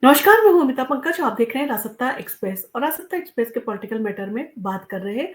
नमस्कार, मैं हूँ अमिता पंकज। आप देख रहे हैं रासत्ता एक्सप्रेस और रासत्ता एक्सप्रेस के पॉलिटिकल मैटर में बात कर रहे हैं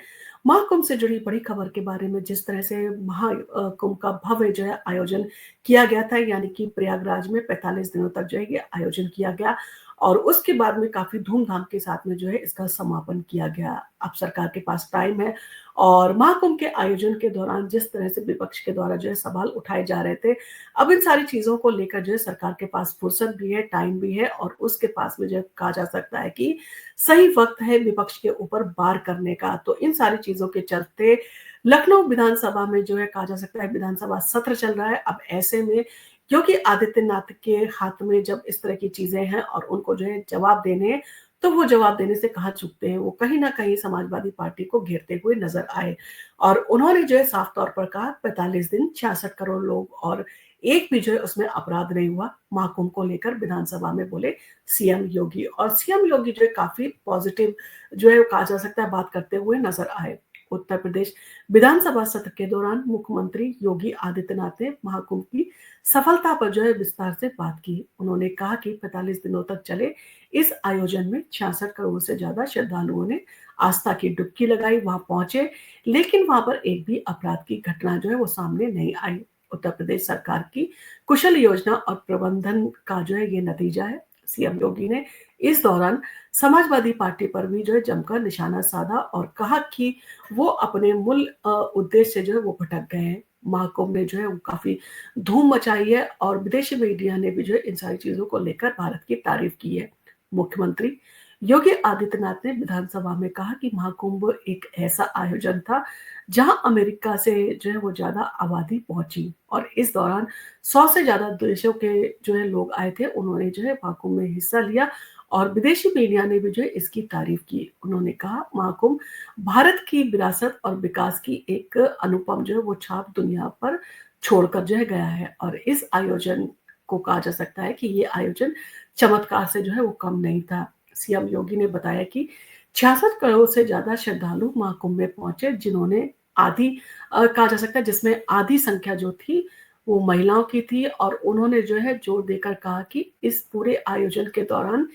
महाकुंभ से जुड़ी बड़ी खबर के बारे में। जिस तरह से महाकुंभ का भव्य जो है आयोजन किया गया था, यानी कि प्रयागराज में 45 दिनों तक जो है ये आयोजन किया गया और उसके बाद में काफी धूमधाम के साथ में जो है इसका समापन किया गया। अब सरकार के पास टाइम है और महाकुंभ के आयोजन के दौरान जिस तरह से विपक्ष के द्वारा जो है सवाल उठाए जा रहे थे, अब इन सारी चीज़ों को लेकर जो है सरकार के पास फुर्सत भी है, टाइम भी है और उसके पास में जो है कहा जा सकता है कि सही वक़्त है विपक्ष के ऊपर वार करने का। तो इन सारी चीज़ों के चलते लखनऊ विधानसभा में जो है कहा जा सकता है विधानसभा सत्र चल रहा है। अब ऐसे में योगी आदित्यनाथ के हाथ में जब इस तरह की चीज़ें हैं और उनको जो है जवाब देने हैं, तो वो जवाब देने से कहाँ चूकते हैं। वो कहीं न कहीं समाजवादी पार्टी को घेरते हुए नज़र आए और उन्होंने जो है साफ तौर पर कहा 45 दिन 66 करोड़ लोग और एक भी जो है उसमें अपराध नहीं हुआ। महाकुंभ को लेकर विधानसभा में बोले सीएम योगी और सीएम योगी जो है काफ़ी पॉजिटिव जो है कहा जा सकता है बात करते हुए नज़र आए। उत्तर प्रदेश विधानसभा सत्र के दौरान मुख्यमंत्री योगी आदित्यनाथ ने महाकुंभ की सफलता पर जो है विस्तार से बात की। उन्होंने कहा कि 45 दिनों तक चले इस आयोजन में 66 करोड़ से ज्यादा श्रद्धालुओं ने आस्था की डुबकी लगाई, वहां पहुंचे, लेकिन वहां पर एक भी अपराध की घटना जो है वो सामने नहीं आई। उत्तर प्रदेश सरकार की कुशल योजना और प्रबंधन का जो है ये नतीजा है। सीएम योगी ने इस दौरान समाजवादी पार्टी पर भी जो है जमकर निशाना साधा और कहा कि वो अपने मूल उद्देश्य से जो है वो भटक गए हैं। महाकुंभ ने जो है वो काफी धूम मचाई है और विदेशी मीडिया ने भी जो है इन सारी चीजों को लेकर भारत की तारीफ की है। मुख्यमंत्री योगी आदित्यनाथ ने विधानसभा में कहा कि महाकुंभ एक ऐसा आयोजन था जहां अमेरिका से जो है वो ज्यादा आबादी पहुंची और इस दौरान 100 से ज्यादा देशों के जो है लोग आए थे। उन्होंने जो है महाकुंभ में हिस्सा लिया और विदेशी मीडिया ने भी जो है इसकी तारीफ की। उन्होंने कहा महाकुंभ भारत की विरासत और विकास की एक अनुपम जो है वो छाप दुनिया पर छोड़कर जो है गया है और इस आयोजन को कहा जा सकता है कि ये आयोजन चमत्कार से जो है वो कम नहीं था। सीएम योगी ने बताया कि 66 करोड़ से ज्यादा श्रद्धालु महाकुंभ में पहुंचे, जिन्होंने आधी कहा जा सकता है जिसमें आधी संख्या जो थी वो महिलाओं की थी और उन्होंने जो है जोर देकर कहा कि इस पूरे आयोजन के दौरान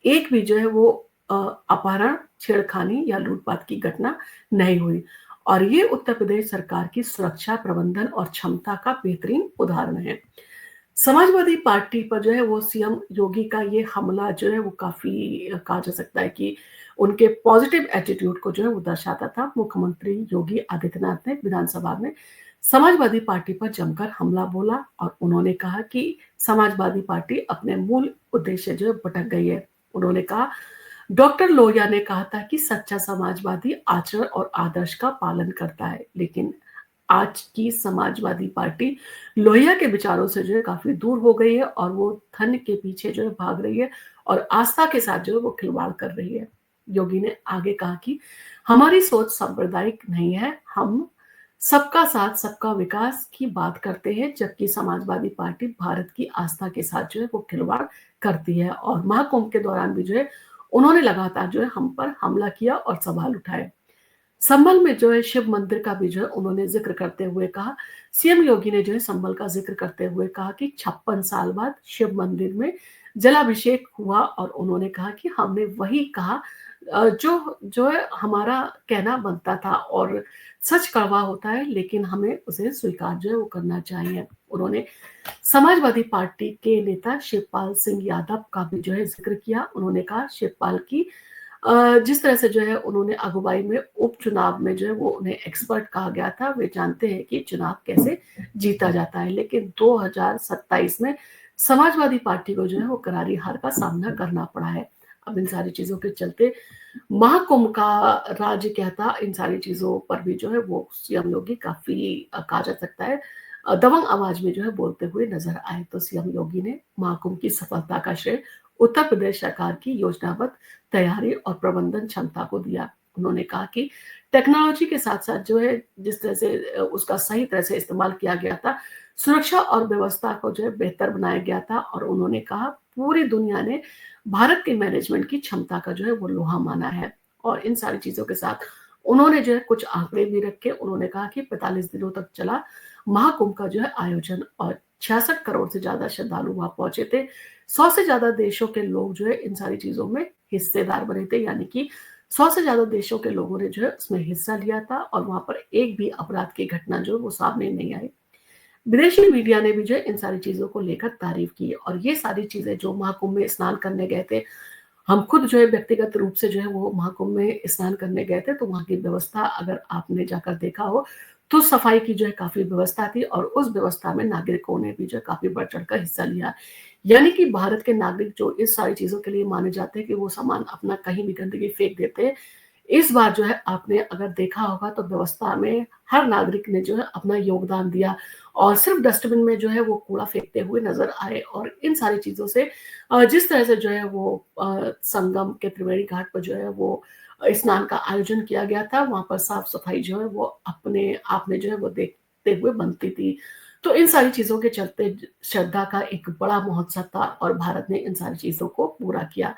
एक भी जो है वो अ, अपहरण, छेड़खानी या लूटपाट की घटना नहीं हुई और ये उत्तर प्रदेश सरकार की सुरक्षा प्रबंधन और क्षमता का बेहतरीन उदाहरण है। समाजवादी पार्टी पर जो है वो सीएम योगी का ये हमला जो है वो काफ़ी कहा जा सकता है कि उनके पॉजिटिव एटीट्यूड को जो है वो दर्शाता था। मुख्यमंत्री योगी आदित्यनाथ ने विधानसभा में समाजवादी पार्टी पर जमकर हमला बोला और उन्होंने कहा कि समाजवादी पार्टी अपने मूल उद्देश्य जो है भटक गई है। उन्होंने कहा डॉक्टर लोहिया ने कहा था कि सच्चा समाजवादी आचरण और आदर्श का पालन करता है, लेकिन आज की समाजवादी पार्टी लोहिया के विचारों से जो है काफ़ी दूर हो गई है और वो धन के पीछे जो है भाग रही है और आस्था के साथ जो है वो खिलवाड़ कर रही है। योगी ने आगे कहा कि हमारी सोच सांप्रदायिक नहीं है, हम सबका साथ सबका विकास की बात करते हैं, जबकि समाजवादी पार्टी भारत की आस्था के साथ जो है वो खिलवाड़ करती है और महाकुंभ के दौरान भी जो है उन्होंने लगातार जो है हम पर हमला किया और सवाल उठाए। संभल में जो है शिव मंदिर का भी जो है उन्होंने जिक्र करते हुए कहा, सीएम योगी ने जो है संभल का जिक्र करते हुए कहा कि 56 साल बाद शिव मंदिर में जलाभिषेक हुआ और उन्होंने कहा कि हमने वही कहा जो जो है हमारा कहना बनता था और सच कड़वा होता है, लेकिन हमें उसे स्वीकार जो है वो करना चाहिए। उन्होंने समाजवादी पार्टी के नेता शिवपाल सिंह यादव का भी जो है जिक्र किया। उन्होंने कहा शिवपाल की जिस तरह से जो है उन्होंने अगुवाई में उपचुनाव में जो है वो उन्हें एक्सपर्ट कहा गया था, वे जानते हैं कि चुनाव कैसे जीता जाता है, लेकिन 2027 में समाजवादी पार्टी को जो है वो करारी हार का सामना करना पड़ा है। अब इन सारी चीजों के चलते महाकुंभ का राज्य क्या था, इन सारी चीजों पर भी जो है वो सीएम योगी काफी कहा जा सकता है दबंग आवाज में जो है बोलते हुए नजर आए। तो सीएम योगी ने महाकुंभ की सफलता का श्रेय उत्तर प्रदेश सरकार की योजनाबद्ध तैयारी और प्रबंधन क्षमता को दिया। उन्होंने कहा कि टेक्नोलॉजी के साथ साथ जो है जिस तरह से उसका सही तरह से इस्तेमाल किया गया था, सुरक्षा और व्यवस्था को जो है बेहतर बनाया गया था और उन्होंने कहा पूरी दुनिया ने भारत के मैनेजमेंट की क्षमता का जो है वो लोहा माना है। और इन सारी चीजों के साथ उन्होंने जो है कुछ आंकड़े भी रखे। उन्होंने कहा कि 45 दिनों तक चला महाकुंभ का जो है आयोजन और 66 करोड़ से ज़्यादा श्रद्धालु वहाँ पहुँचे थे। 100 से ज़्यादा देशों के लोग जो है इन सारी चीज़ों में हिस्सेदार बने थे, यानी कि 100 से ज़्यादा देशों के लोगों ने जो है उसमें हिस्सा लिया था और वहाँ पर एक भी अपराध की घटना जो है वो सामने नहीं आई। विदेशी मीडिया ने भी जो है इन सारी चीज़ों को लेकर तारीफ़ की और ये सारी चीज़ें जो महाकुंभ में स्नान करने गए थे, हम खुद जो है व्यक्तिगत रूप से जो है वो महाकुंभ में स्नान करने गए थे, तो वहाँ की व्यवस्था अगर आपने जाकर देखा हो, तो सफाई की जो है काफ़ी व्यवस्था थी और उस व्यवस्था में नागरिकों ने भी जो है काफ़ी बढ़-चढ़ कर हिस्सा लिया। यानी कि भारत के नागरिक जो इस सारी चीज़ों के लिए माने जाते हैं कि वो सामान अपना कहीं भी गंदगी फेंक देते हैं, इस बार जो है आपने अगर देखा होगा तो व्यवस्था में हर नागरिक ने जो है अपना योगदान दिया और सिर्फ डस्टबिन में जो है वो कूड़ा फेंकते हुए नज़र आए और इन सारी चीज़ों से जिस तरह से जो है वो संगम के त्रिवेणी घाट पर जो है वो स्नान का आयोजन किया गया था, वहाँ पर साफ-सफाई जो है वो अपने आप में जो है वो देखते हुए बनती थी। तो इन सारी चीज़ों के चलते श्रद्धा का एक बड़ा महोत्सव था और भारत ने इन सारी चीज़ों को पूरा किया।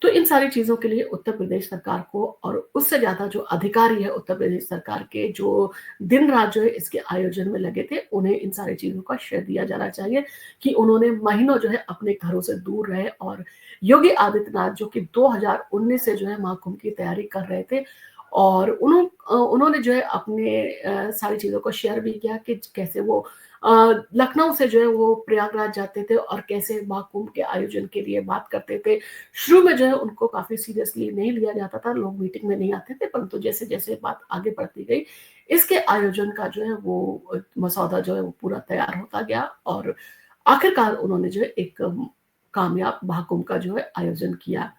तो इन सारी चीज़ों के लिए उत्तर प्रदेश सरकार को और उससे ज़्यादा जो अधिकारी है उत्तर प्रदेश सरकार के जो दिन-रात जो है इसके आयोजन में लगे थे, उन्हें इन सारी चीज़ों का श्रेय दिया जाना चाहिए कि उन्होंने महीनों जो है अपने घरों से दूर रहे और योगी आदित्यनाथ जो कि 2019 से जो है महाकुंभ की तैयारी कर रहे थे और उन्होंने जो है अपने सारी चीज़ों को शेयर भी किया कि कैसे वो अ, लखनऊ से जो है वो प्रयागराज जाते थे और कैसे महाकुंभ के आयोजन के लिए बात करते थे। शुरू में जो है उनको काफ़ी सीरियसली नहीं लिया जाता था, लोग मीटिंग में नहीं आते थे, परंतु जैसे-जैसे बात आगे बढ़ती गई, इसके आयोजन का जो है वो मसौदा जो है वो पूरा तैयार होता गया और आखिरकार उन्होंने जो है एक कामयाब महाकुंभ का जो है आयोजन किया।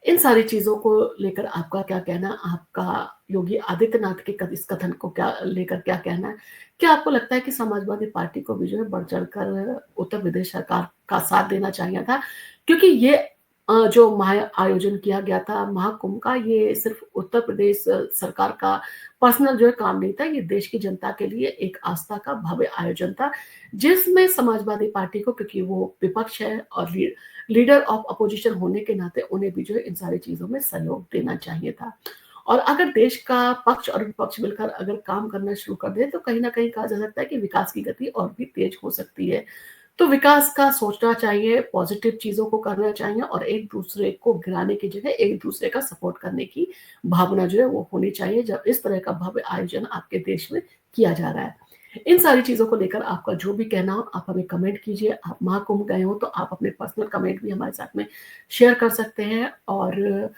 इन सारी चीज़ों को लेकर आपका क्या कहना? आपका योगी आदित्यनाथ के इस कथन को लेकर क्या कहना है? क्या आपको लगता है कि समाजवादी पार्टी को भी जो है बढ़-चढ़ कर उत्तर प्रदेश सरकार का साथ देना चाहिए था? क्योंकि ये जो आयोजन किया गया था महाकुंभ का, ये सिर्फ़ उत्तर प्रदेश सरकार का पर्सनल जो है काम नहीं था, ये देश की जनता के लिए एक आस्था का भव्य आयोजन था, जिसमें समाजवादी पार्टी को क्योंकि वो विपक्ष है और लीडर ऑफ अपोजिशन होने के नाते उन्हें भी जो है इन सारी चीज़ों में सहयोग देना चाहिए था। और अगर देश का पक्ष और विपक्ष मिलकर अगर काम करना शुरू कर दें, तो कहीं न कहीं कहा जा सकता है कि विकास की गति और भी तेज़ हो सकती है। तो विकास का सोचना चाहिए, पॉज़िटिव चीज़ों को करना चाहिए और एक-दूसरे को गिराने की जगह एक-दूसरे का सपोर्ट करने की भावना जो है वो होनी चाहिए, जब इस तरह का भव्य आयोजन आपके देश में किया जा रहा है। इन सारी चीज़ों को लेकर आपका जो भी कहना हो, आप हमें कमेंट कीजिए। आप महाकुंभ गए हो, तो आप अपने पर्सनल कमेंट भी हमारे साथ में शेयर कर सकते हैं और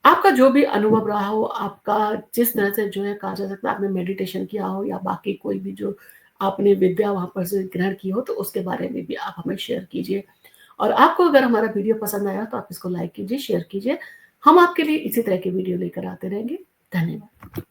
आपका जो भी अनुभव रहा हो, आपका जिस तरह से जो है कहा जा सकता है आपने मेडिटेशन किया हो या बाकी कोई भी जो आपने विद्या वहाँ पर से ग्रहण की हो, तो उसके बारे में भी आप हमें शेयर कीजिए। और आपको अगर हमारा वीडियो पसंद आया, तो आप इसको लाइक कीजिए, शेयर कीजिए। हम आपके लिए इसी तरह की वीडियो लेकर आते रहेंगे। धन्यवाद।